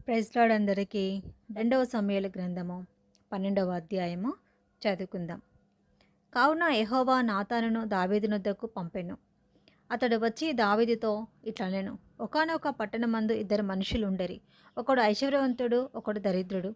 Praise lord అందరికీ. రెండవ సమూయేలు గ్రంథము 12వ అధ్యాయము చదువుకుందాం. కావున యెహోవా నాతానును దావీదునొద్దకు పంపెను. అతడు వచ్చి దావీదుతో ఇట్లనెను, ఒకానొక పట్టణమందు ఇద్దరు మనుషులుండిరి. ఒకడు ఐశ్వర్యవంతుడు, ఒకడు దరిద్రుడు.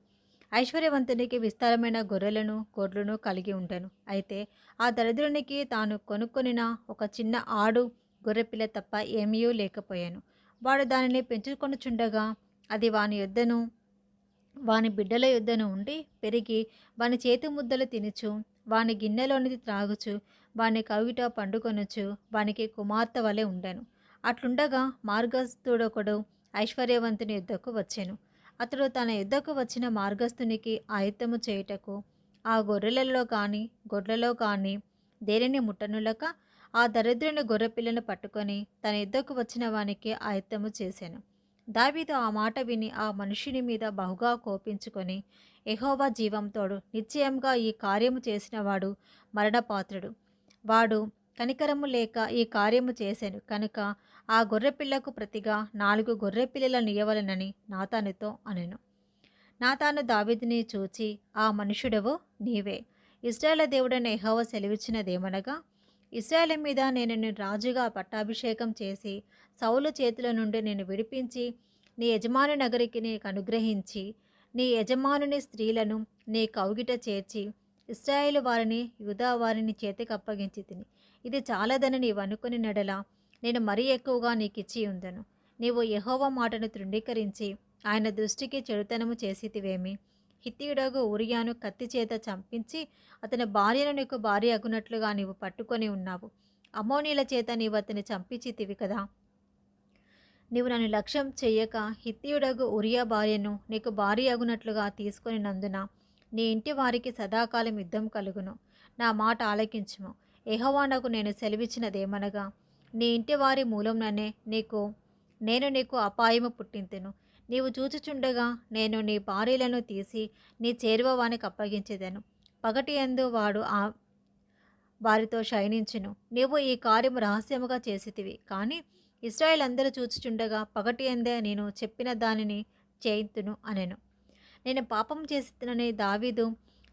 ఐశ్వర్యవంతునికి విస్తారమైన గొర్రెలను గొడ్లను కలిగి ఉండెను. అయితే ఆ దరిద్రునికి తాను కొనుక్కొనిన ఒక చిన్న ఆడు గొర్రెపిల్ల తప్ప ఏమీయూ లేకపోయెను. వాడు దానిని పెంచుకొనుచుండగా అది వాని బిడ్డల యొద్దను ఉండి పెరిగి వాని చేతి ముద్దలు తినుచు వాని గిన్నెలోనిది త్రాగుచు వాని కవిట పండుకొనుచు వానికి కుమార్తె వలె ఉండెను. అట్లుండగా మార్గస్థుడొకడు ఐశ్వర్యవంతుని యుద్ధకు వచ్చెను. అతడు తన యుద్ధకు వచ్చిన మార్గస్థునికి ఆయుత్తము చేయుటకు ఆ గొర్రెలలో కానీ గొడ్లలో కానీ దేనిని ముట్టనులక ఆ దరిద్రుని గొర్రెపిల్లను పట్టుకొని తన యుద్ధకు వచ్చిన వానికి ఆయుత్తము చేశాను. దావీదు ఆ మాట విని ఆ మనుషుని మీద బహుగా కోపించుకొని, యెహోవా జీవంతోడు నిశ్చయంగా ఈ కార్యము చేసినవాడు మరణపాత్రుడు. వాడు కనికరము లేక ఈ కార్యము చేశాను కనుక ఆ గొర్రెపిల్లకు ప్రతిగా 4 గొర్రెపిల్లలను ఇయ్యవలెనని నాతానుతో అనెను. నాతాను దావీదుని చూచి, ఆ మనుషుడవు నీవే. ఇశ్రాయేలు దేవుడైన యెహోవా సెలవిచ్చినదేమనగా, ఇశ్రాయేలు మీద నేను నిన్ను రాజుగా పట్టాభిషేకం చేసి సౌలు చేతిలో నుండి నేను విడిపించి నీ యజమాని నగరికి నీకు అనుగ్రహించి నీ యజమానుని స్త్రీలను నీ కౌగిట చేర్చి ఇశ్రాయేలు వారిని యూదా వారిని చేతికి అప్పగించి తిని ఇది చాలదని నీవు అనుకుని నెడల నేను మరీ ఎక్కువగా నీకు ఇచ్చి ఉందను. నీవు యెహోవా మాటను తృణీకరించి ఆయన దృష్టికి చెడుతనము చేసితివేమి? హిత్తీయుడగు ఊరియాను కత్తి చేత చంపించి అతని భార్యను నీకు భార్య అగునట్లుగా నీవు పట్టుకొని ఉన్నావు. అమ్మోనీల చేత నీవు అతని చంపించితివి కదా. నీవు నన్ను లక్ష్యం చెయ్యక హిత్తీయుడగు ఉరియా భార్యను నీకు భార్య అగునట్లుగా తీసుకొని నందున నీ ఇంటి వారికి సదాకాలం యుద్ధం కలుగును. నా మాట ఆలకించుము. యెహోవా నాకు నేను సెలవిచ్చినదేమనగా, నీ ఇంటి వారి మూలంలోనే నేను నీకు అపాయము పుట్టింతును. నీవు చూచుచుండగా నేను నీ భార్యలను తీసి నీ చేరువ వానికి అప్పగించేదను. పగటి యందు వాడు వారితో శయనించును. నీవు ఈ కార్యము రహస్యముగా చేసితివి, కానీ ఇశ్రాయేలు అందరూ చూచుచుండగా పగటి యందే నేను చెప్పిన దానిని చేయింతును అనెను. నేను పాపం చేసినని దావీదు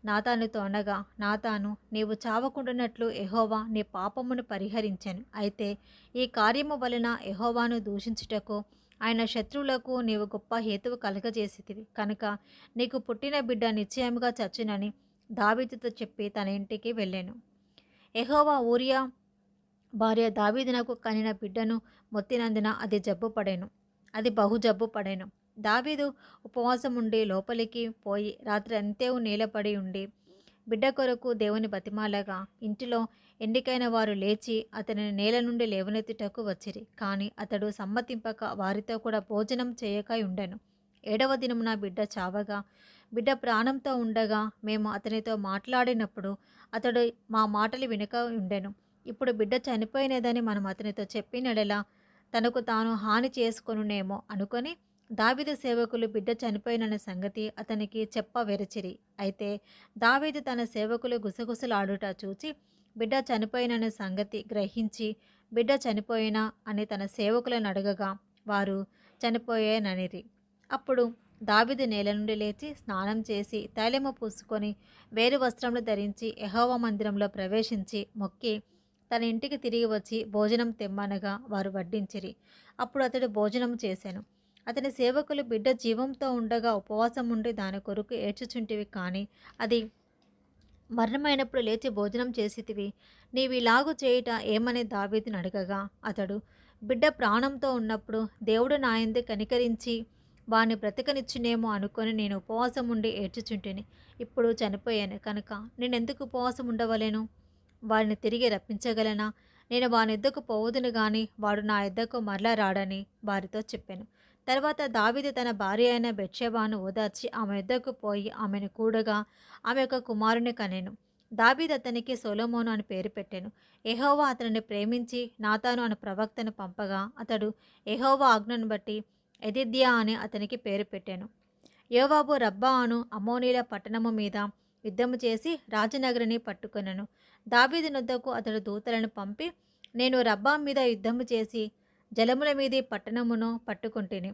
నాతానుతో అనగా, నాతాను, నీవు చావకుండానట్లు యెహోవా నీ పాపమును పరిహరించెను. అయితే ఈ కార్యము వలన యెహోవాను దూషించుటకు ఆయన శత్రువులకు నీవు గొప్ప హేతువు కలగజేసితివి కనుక నీకు పుట్టిన బిడ్డ నిశ్చయముగా చచ్చునని దావీదుతో చెప్పి తన ఇంటికి వెళ్ళాను. యెహోవా ఊరియా భార్య దావీదునకు కనిన బిడ్డను మొత్తినందున అది బహు జబ్బు పడెను. దావీదు ఉపవాసం ఉండి లోపలికి పోయి రాత్రి అంతేవు నీలపడి ఉండి బిడ్డ కొరకు దేవుని బతిమాలగా ఇంటిలో ఎండికైన వారు లేచి అతనిని నేల నుండి లేవనెత్తుటకు వచ్చిరి. కానీ అతడు సమ్మతింపక వారితో కూడా భోజనం చేయక ఉండెను. 7వ దినమున బిడ్డ చావగా బిడ్డ ప్రాణంతో ఉండగా మేము అతనితో మాట్లాడినప్పుడు అతడు మా మాటలు వినక ఉండెను. ఇప్పుడు బిడ్డ చనిపోయినదని మనం అతనితో చెప్పినడలా తనకు తాను హాని చేసుకొనునేమో అనుకొని దావీదు సేవకులు బిడ్డ చనిపోయినన్న సంగతి అతనికి చెప్పవెరచిరి. అయితే దావీదు తన సేవకులు గుసగుసలాడుట చూచి బిడ్డ చనిపోయినన్న సంగతి గ్రహించి బిడ్డ చనిపోయినా అని తన సేవకులను అడగగా వారు చనిపోయేననిరి. అప్పుడు దావీదు నేల నుండి లేచి స్నానం చేసి తైలము పూసుకొని వేరు వస్త్రములు ధరించి యెహోవా మందిరంలో ప్రవేశించి మొక్కి తన ఇంటికి తిరిగి వచ్చి భోజనం తెమ్మనగా వారు వడ్డించిరి. అప్పుడు అతడు భోజనం చేశాను. అతని సేవకులు బిడ్డ జీవంతో ఉండగా ఉపవాసం ఉండి దాని కొరకు ఏడ్చుచుంటివి, కానీ అది మరణమైనప్పుడు లేచి భోజనం చేసితివి. నీవిలాగు చేయుట ఏమని దావీదును అడగగా అతడు, బిడ్డ ప్రాణంతో ఉన్నప్పుడు దేవుడు నా యందు కనికరించి వాని బ్రతకనిచ్చునేమో అనుకొని నేను ఉపవాసం ఉండి ఏడ్చుచుంటిని. ఇప్పుడు చనిపోయాను కనుక నేనెందుకు ఉపవాసం ఉండవలెను? వారిని తిరిగి రప్పించగలనా? నేను వాని యొద్దకు పోవదును గాని వాడు నా యొద్దకు మరలా రాడని వారితో చెప్పాను. తర్వాత దావీదు తన భార్య అయిన బెత్షెబాను ఓదార్చి ఆమె యొద్దకు పోయి ఆమెను కూడగా ఆమె ఒక కుమారుని కనెను. దావీదు అతనికి సొలొమోను అని పేరు పెట్టెను. యెహోవా అతనిని ప్రేమించి నాతాను అను ప్రవక్తను పంపగా అతడు యెహోవా ఆజ్ఞను బట్టి ఎదిద్యా అని అతనికి పేరు పెట్టెను. యోవాబు రబ్బా అను అమ్మోనీల పట్టణము మీద యుద్ధము చేసి రాజనగరిని పట్టుకొనెను. దావీదు నొద్దకు అతడు దూతలను పంపి, నేను రబ్బా మీద యుద్ధము చేసి జలముల మీది పట్టణమును పట్టుకుంటిని.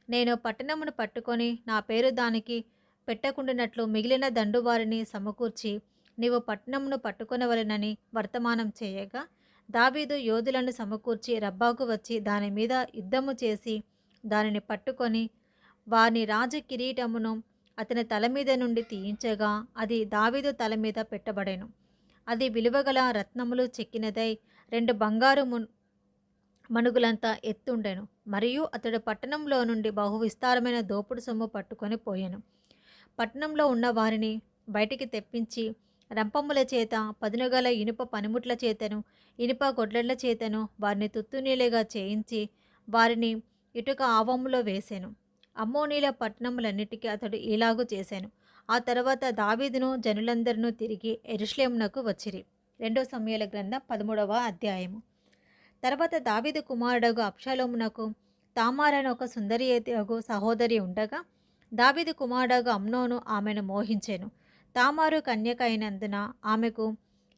నేను పట్టణమును పట్టుకొని నా పేరు దానికి పెట్టకుండానట్లు మిగిలిన దండువారిని సమకూర్చి నీవు పట్టణమును పట్టుకొనవలెనని వర్తమానం చేయగా, దావీదు యోధులను సమకూర్చి రబ్బాకు వచ్చి దాని మీద యుద్ధము చేసి దానిని పట్టుకొని వాని రాజ కిరీటమును అతని తల మీద నుండి తీయించగా అది దావీదు తల మీద పెట్టబడెను. అది విలువగల రత్నములు చెక్కినదై 2 బంగారు మణుగులంత ఎత్తుండెను. మరియు అతడు పట్టణంలో నుండి బహు విస్తారమైన దోపుడు సొమ్ము పట్టుకొని పోయెను. పట్టణంలో ఉన్న వారిని బయటికి తెప్పించి రంపముల చేత పదునుగల ఇనుప పనిముట్ల చేతను ఇనుప గొడ్లళ్ల చేతను వారిని తుత్తునీలుగా చేయించి వారిని ఇటుక ఆవములో వేసెను. అమ్మోనీల పట్టణములన్నిటికీ అతడు ఇలాగు చేశాను. ఆ తర్వాత దావీదును జనులందరినూ తిరిగి యెరూషలేమునకు వచ్చిరి. 2 సమూయేలు గ్రంథం 13వ అధ్యాయము. తర్వాత దావీదు కుమారుడగు అబ్షాలోమునకు తామార్ అను ఒక సుందరియగు సహోదరి ఉండగా, దావీదు కుమారుడగు అమ్నోను ఆమెను మోహించెను. తామారు కన్యక అయినందున ఆమెకు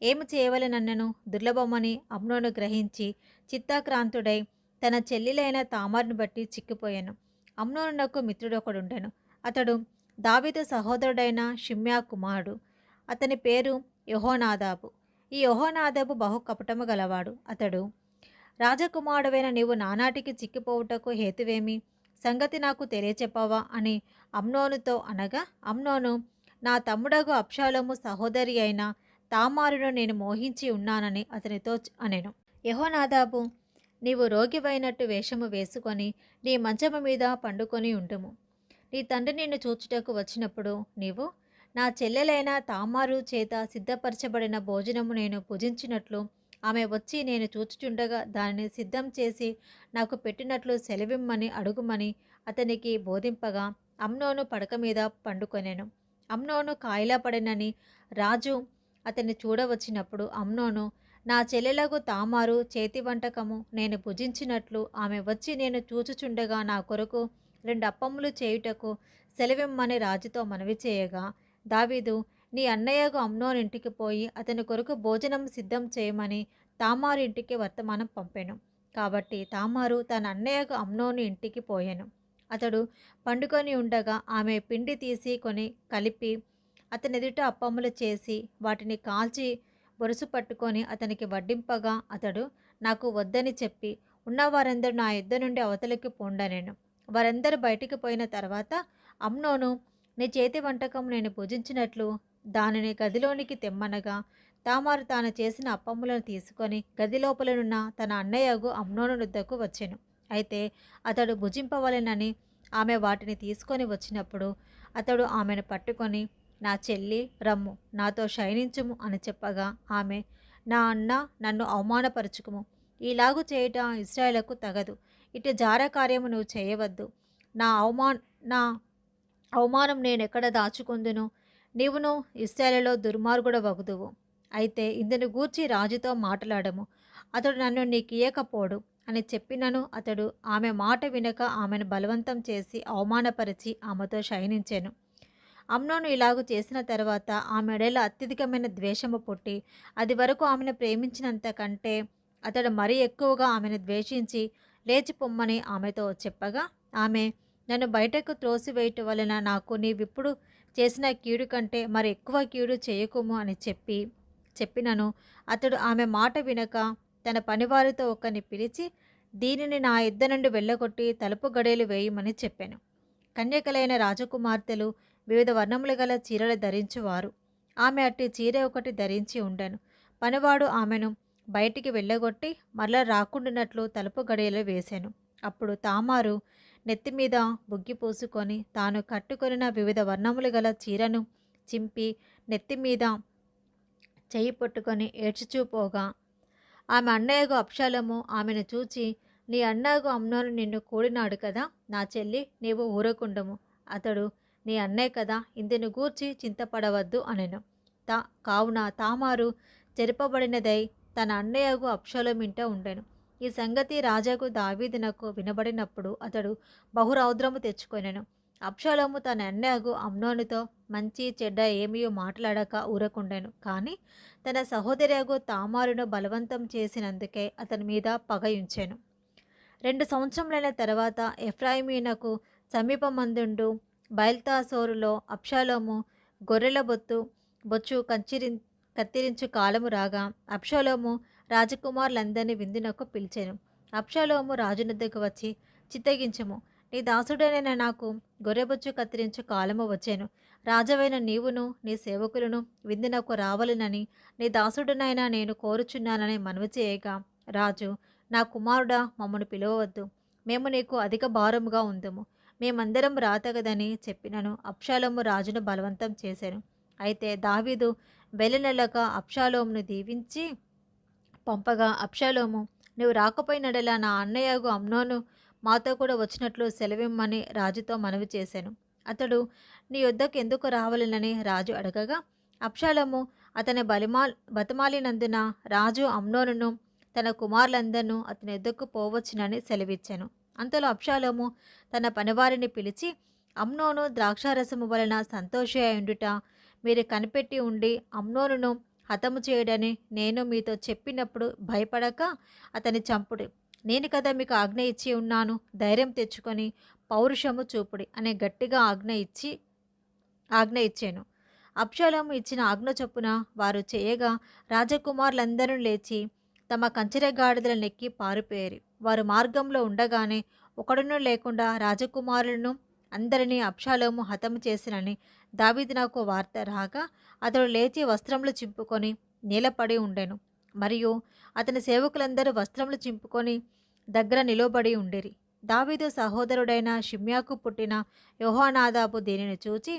ఏమి చేయవలెనన్నను దుర్లభమని అమ్నోను గ్రహించి చిత్తాక్రాంతుడై తన చెల్లెలైన తామారును బట్టి చిక్కిపోయాను. అమ్నోనునకు మిత్రుడొకడుండెను. అతడు దావీదు సహోదరుడైన షిమ్యా కుమారుడు. అతని పేరు యెహోనాదాబు. ఈ యెహోనాదాబు బహు కపటము గలవాడు. అతడు, రాజకుమారుడవైన నీవు నానాటికి చిక్కిపోవుటకు హేతువేమి? సంగతి నాకు తెలియచెప్పవా అని అమ్నోనుతో అనగా, అమ్నోను, నా తమ్ముడగు అబ్షాలోము సహోదరి అయిన తామారును నేను మోహించి ఉన్నానని అతనితో అనెను. యెహోనాదాబు, నీవు రోగివైనట్టు వేషము వేసుకొని నీ మంచము మీద పండుకొని ఉంటుము. నీ తండ్రి నిన్ను చూచుటకు వచ్చినప్పుడు నీవు నా చెల్లెలైన తామారు చేత సిద్ధపరచబడిన భోజనము నేను భుజించినట్లు ఆమె వచ్చి నేను చూచుచుండగా దానిని సిద్ధం చేసి నాకు పెట్టినట్లు సెలవిమ్మని అడుగుమని అతనికి బోధింపగా అమ్నోను పడక మీద పండుకొనెను. అమ్నోను కాయిలా పడినని రాజు అతన్ని చూడవచ్చినప్పుడు అమ్నోను, నా చెల్లెలకు తామారు చేతి వంటకము నేను భుజించినట్లు ఆమె వచ్చి నేను చూచుచుండగా నా కొరకు 2 అప్పములు చేయుటకు సెలవిమ్మని రాజుతో మనవి చేయగా, దావీదు, నీ అన్నయ్యకు అమ్నోను ఇంటికి పోయి అతని కొరకు భోజనం సిద్ధం చేయమని తామారు ఇంటికి వర్తమానం పంపెను. కాబట్టి తామారు తన అన్నయ్యకు అమ్నోను ఇంటికి పోయెను. అతడు పండుకొని ఉండగా ఆమె పిండి తీసి కొని కలిపి అతని ఎదుట అప్పములు చేసి వాటిని కాల్చి బొరుసు పట్టుకొని అతనికి వడ్డింపగా అతడు, నాకు వద్దని చెప్పి ఉన్నవారందరూ నా యుద్ధ నుండి అవతలికి పొండనెను. వారందరూ బయటికి పోయిన తర్వాత అమ్నోను, నీ చేతి వంటకం నేను భుజించినట్లు దానిని గదిలోనికి తెమ్మనగా, తామారు తాను చేసిన అప్పములను తీసుకొని గది లోపలనున్న తన అన్నయ్యగు అమ్నోను వద్దకు వచ్చెను. అయితే అతడు భుజింపవలెనని ఆమె వాటిని తీసుకొని వచ్చినప్పుడు అతడు ఆమెను పట్టుకొని, నా చెల్లి రమ్ము, నాతో శయనించుము అని చెప్పగా ఆమె, నా అన్న, నన్ను అవమానపరచుకుము. ఈలాగు చేయుట ఇశ్రాయేలుకు తగదు. ఇటు జార కార్యము నువ్వు చేయవద్దు. నా అవమానం నేనెక్కడ దాచుకుందును? నీవును ఇశ్రాయేలులో దుర్మార్గుడ వగుదువు. అయితే ఇందును గూర్చి రాజుతో మాట్లాడము, అతడు నన్ను నీకియ్యకపోడు అని చెప్పినను అతడు ఆమె మాట వినక ఆమెను బలవంతం చేసి అవమానపరిచి ఆమెతో శయనించెను. అమ్నోను ఇలాగు చేసిన తర్వాత ఆమె ఎడల అత్యధికమైన ద్వేషము పుట్టి అది వరకు ఆమెను ప్రేమించినంత కంటే అతడు మరీ ఎక్కువగా ఆమెను ద్వేషించి లేచి పొమ్మని ఆమెతో చెప్పగా ఆమె, నన్ను బయటకు త్రోసివేయటం వలన నాకు నీవిప్పుడు చేసిన కీడు కంటే మరి ఎక్కువ కీడు చేయకుము అని చెప్పినను అతడు ఆమె మాట వినక తన పనివారితో ఒకరిని పిలిచి, దీనిని నా యుద్ధ నుండి వెళ్ళగొట్టి తలుపు గడియలు వేయమని చెప్పాను. కన్యకలైన రాజకుమార్తెలు వివిధ వర్ణములు గల చీరలు ధరించువారు. ఆమె అట్టి చీర ఒకటి ధరించి ఉండెను. పనివాడు ఆమెను బయటికి వెళ్ళగొట్టి మరలా రాకుండానట్లు తలుపు గడియలు వేశాను. అప్పుడు తామారు నెత్తిమీద బుగ్గి పూసుకొని తాను కట్టుకొనిన వివిధ వర్ణములు గల చీరను చింపి నెత్తిమీద చెయ్యి పట్టుకొని ఏడ్చుచూపోగా ఆమె అన్నయ్యకు అబ్షాలోము ఆమెను చూచి, నీ అన్నయ్యకు అమ్నోను నిన్ను కూడినాడు కదా, నా చెల్లి, నీవు ఊరకుండము. అతడు, నీ అన్నయ్య కదా, ఇందును గూర్చి చింతపడవద్దు అనెను. కావున తామారు చెరపబడినదై తన అన్నయ్యకు అబ్షాలోము ఇంట ఉండెను. ఈ సంగతి రాజాకు దావీదునకు వినబడినప్పుడు అతడు బహురౌద్రము తెచ్చుకొనెను. అబ్షాలోము తన అన్నయ్యకు అమ్నోనుతో మంచి చెడ్డ ఏమీయో మాట్లాడక ఊరకుండెను. కానీ తన సహోదరియగు తామారును బలవంతం చేసినందుకే అతని మీద పగయుంచెను. 2 సంవత్సరములైన తర్వాత ఎఫ్రాయిమీనకు సమీపమందుండు బయల్తాసోరులో అబ్షాలోము గొర్రెల బొచ్చు కత్తిరించు కాలము రాగా అబ్షాలోము రాజకుమారులందరినీ విందునకు పిలిచెను. అబ్షాలోము రాజునొద్దకు వచ్చి, చిత్తగించుము, నీ దాసుడైన నాకు గొర్రెబొచ్చు కత్తిరించు కాలము వచ్చాను. రాజవైన నీవును నీ సేవకులను విందునకు రావాలనని నీ దాసుడనైనా నేను కోరుచున్నానని మనవి చేయగా, రాజు, నా కుమారుడా, మమ్మను పిలువవద్దు, మేము నీకు అధిక భారముగా ఉందుము, మేమందరం రాతగదని చెప్పినను అబ్షాలోము రాజును బలవంతం చేశాను. అయితే దావీదు వెళ్ళనెలక అబ్షాలోమును దీవించి పంపగా, అబ్షాలోము, నువ్వు రాకపోయినడలా నా అన్నయ్యగు అమ్నోను మాతో కూడా వచ్చినట్లు సెలవిమ్మని రాజుతో మనవి చేశాను. అతడు నీ యొద్దకు ఎందుకు రావాలనని రాజు అడగగా, అబ్షాలోము అతని బతిమాలినందున రాజు అమ్నోనును తన కుమారులందరినూ అతని యొద్దకు పోవచ్చునని సెలవిచ్చాను. అంతలో అబ్షాలోము తన పనివారిని పిలిచి, అమ్నోను ద్రాక్షారసము వలన సంతోషి అయుండుట మీరు కనిపెట్టి ఉండి అమ్నోనును హతము చేయడని నేను మీతో చెప్పినప్పుడు భయపడక అతని చంపుడి. నేను కదా మీకు ఆజ్ఞ ఇచ్చి ఉన్నాను, ధైర్యం తెచ్చుకొని పౌరుషము చూపుడి అని గట్టిగా ఆజ్ఞ ఇచ్చాను. అబ్షాలోము ఇచ్చిన ఆజ్ఞ చొప్పున వారు చేయగా రాజకుమారులందరూ లేచి తమ కంచెరగాడిదలనెక్కి పారిపోయారు. వారు మార్గంలో ఉండగానే ఒకడును లేకుండా రాజకుమారులను అందరినీ అబ్షాలోము హతము చేసినని దావీదు నాకు వార్త రాగా అతడు లేచి వస్త్రములు చింపుకొని నీలపడి ఉండెను. మరియు అతని సేవకులందరూ వస్త్రములు చింపుకొని దగ్గర నిలబడి ఉండిరి. దావీదు సహోదరుడైన షిమ్యాకు పుట్టిన యోహానాదాబు దీనిని చూచి,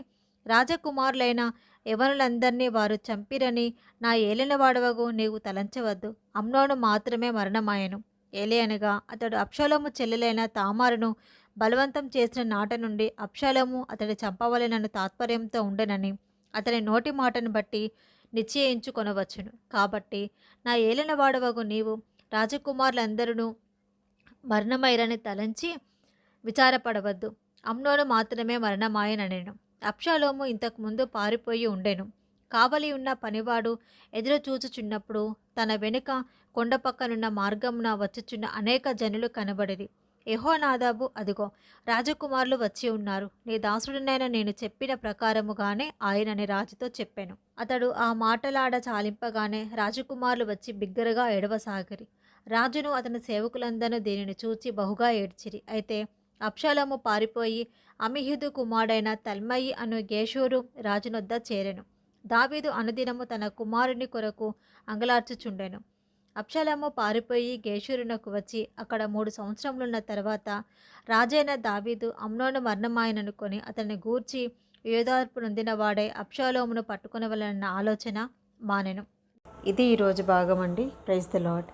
రాజకుమారులైన యవనులందరినీ వారు చంపిరని నా ఏలినవాడవగు నీవు తలంచవద్దు, అమ్నోను మాత్రమే మరణమాయెను. ఏలియనగా అతడు అబ్షాలోము చెల్లెలైన తామారును బలవంతం చేసిన నాట నుండి అబ్షాలోము అతడి చంపవలెనని తాత్పర్యంతో ఉండెనని అతని నోటి మాటను బట్టి నిశ్చయించుకొనవచ్చును. కాబట్టి నా ఏలినవాడవగు నీవు రాజకుమారులందరూ మరణమైరని తలంచి విచారపడవద్దు, అమ్నోను మాత్రమే మరణమాయననెను. అబ్షాలోము ఇంతకుముందు పారిపోయి ఉండెను. కావలి ఉన్న పనివాడు ఎదురు చూచుచున్నప్పుడు తన వెనుక కొండ పక్కనున్న మార్గమున వచ్చుచున్న అనేక జనులు కనబడిరి. యెహోనాదాబు, అదిగో రాజకుమారులు వచ్చి ఉన్నారు, నీ దాసుడినైన నేను చెప్పిన ప్రకారముగానే ఆయనని రాజుతో చెప్పాను. అతడు ఆ మాటలాడ చాలింపగానే రాజకుమారులు వచ్చి బిగ్గరగా ఏడవసాగిరి. రాజును అతని సేవకులందరూ దీనిని చూచి బహుగా ఏడ్చిరి. అయితే అబ్షాలోము పారిపోయి అమీహూదు కుమారుడైన తల్మయి అను గేషూరు రాజునొద్ద చేరెను. దావీదు అనుదినము తన కుమారుని కొరకు అంగలార్చుచుండెను. అబ్షాలోము పారిపోయి గేషూరునకు వచ్చి అక్కడ 3 సంవత్సరములున్న తర్వాత రాజైన దావీదు అమ్నోను మరణమాయననుకొని అతన్ని గూర్చి యోదార్పు నొందిన వాడై అబ్షాలోమును పట్టుకొనవలెనన్న ఆలోచన మానెను. ఇది ఈరోజు భాగం అండి. Praise the lord.